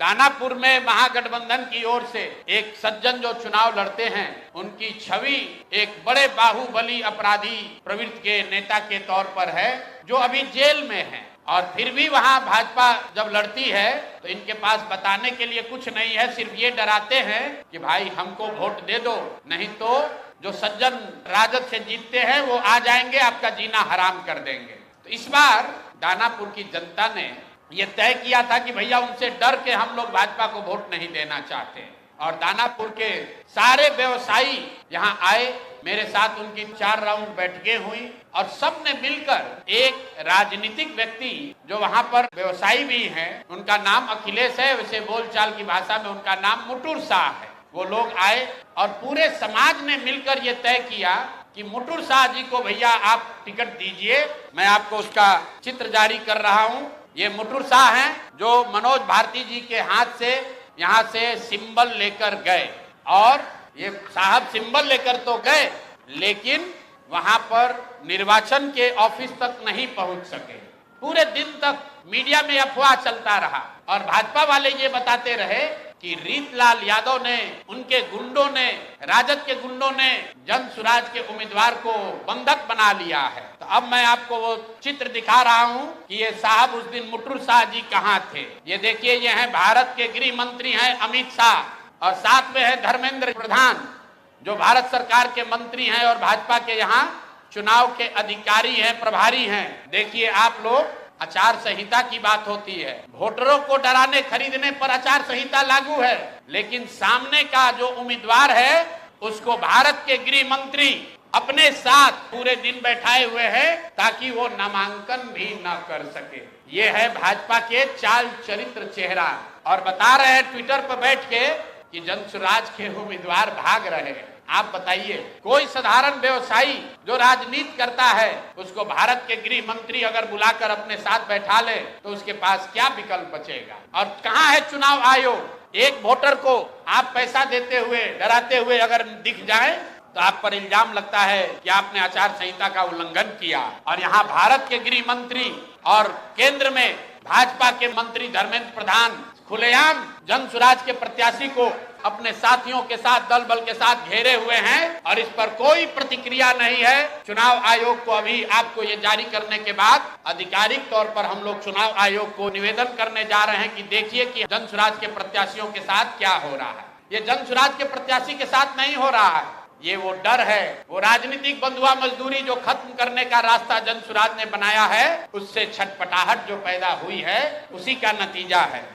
दानापुर में महागठबंधन की ओर से एक सज्जन जो चुनाव लड़ते हैं, उनकी छवि एक बड़े बाहुबली अपराधी प्रवृत्ति के नेता के तौर पर है, जो अभी जेल में है। और फिर भी वहां भाजपा जब लड़ती है तो इनके पास बताने के लिए कुछ नहीं है, सिर्फ ये डराते हैं कि भाई हमको वोट दे दो, नहीं तो जो सज्जन राजद से जीतते हैं वो आ जाएंगे, आपका जीना हराम कर देंगे। तो इस बार दानापुर की जनता ने ये तय किया था कि भैया उनसे डर के हम लोग भाजपा को वोट नहीं देना चाहते। और दानापुर के सारे व्यवसायी यहाँ आए, मेरे साथ उनकी 4 राउंड बैठकें हुई और सबने मिलकर एक राजनीतिक व्यक्ति जो वहाँ पर व्यवसायी भी हैं, उनका नाम अखिलेश है, वैसे बोलचाल की भाषा में उनका नाम मुटुर शाह है, वो लोग आए और पूरे समाज ने मिलकर ये तय किया कि मुटुर शाह जी को भैया आप टिकट दीजिए। मैं आपको उसका चित्र जारी कर रहा हूँ। ये मुटुर शाह हैं जो मनोज भारती जी के हाथ से यहाँ से सिंबल लेकर गए, और ये साहब सिंबल लेकर तो गए लेकिन वहां पर निर्वाचन के ऑफिस तक नहीं पहुंच सके। पूरे दिन तक मीडिया में अफवाह चलता रहा और भाजपा वाले ये बताते रहे कि रीतलाल यादव ने, उनके गुंडों ने, राजद के गुंडों ने जन सुराज के उम्मीदवार को बंधक बना लिया है। तो अब मैं आपको वो चित्र दिखा रहा हूं कि ये साहब उस दिन मुटुर शाह जी कहां थे। ये देखिए, ये हैं भारत के गृह मंत्री हैं अमित शाह, और साथ में है धर्मेंद्र प्रधान जो भारत सरकार के मंत्री हैं और भाजपा के यहाँ चुनाव के अधिकारी हैं, प्रभारी हैं। देखिए आप लोग, आचार संहिता की बात होती है, वोटरों को डराने खरीदने पर आचार संहिता लागू है, लेकिन सामने का जो उम्मीदवार है उसको भारत के गृह मंत्री अपने साथ पूरे दिन बैठाए हुए हैं ताकि वो नामांकन भी न कर सके। ये है भाजपा के चाल चरित्र चेहरा, और बता रहे हैं ट्विटर पर बैठ के कि जनसुराज के उम्मीदवार भाग रहे हैं। आप बताइए, कोई साधारण व्यवसायी जो राजनीति करता है उसको भारत के गृह मंत्री अगर बुलाकर अपने साथ बैठा ले तो उसके पास क्या विकल्प बचेगा। और कहाँ है चुनाव आयोग? एक वोटर को आप पैसा देते हुए, डराते हुए अगर दिख जाए तो आप पर इल्जाम लगता है कि आपने आचार संहिता का उल्लंघन किया। और यहाँ भारत के गृह मंत्री और केंद्र में भाजपा के मंत्री धर्मेंद्र प्रधान खुलेआम जनसुराज के प्रत्याशी को अपने साथियों के साथ, दल बल के साथ घेरे हुए हैं, और इस पर कोई प्रतिक्रिया नहीं है। चुनाव आयोग को अभी आपको ये जारी करने के बाद आधिकारिक तौर पर हम लोग चुनाव आयोग को निवेदन करने जा रहे हैं कि देखिए कि जनसुराज के प्रत्याशियों के साथ क्या हो रहा है। ये जनसुराज के प्रत्याशी के साथ नहीं हो रहा है, ये वो डर है, वो राजनीतिक बंधुआ मजदूरी जो खत्म करने का रास्ता जनसुराज ने बनाया है, उससे छटपटाहट जो पैदा हुई है, उसी का नतीजा है।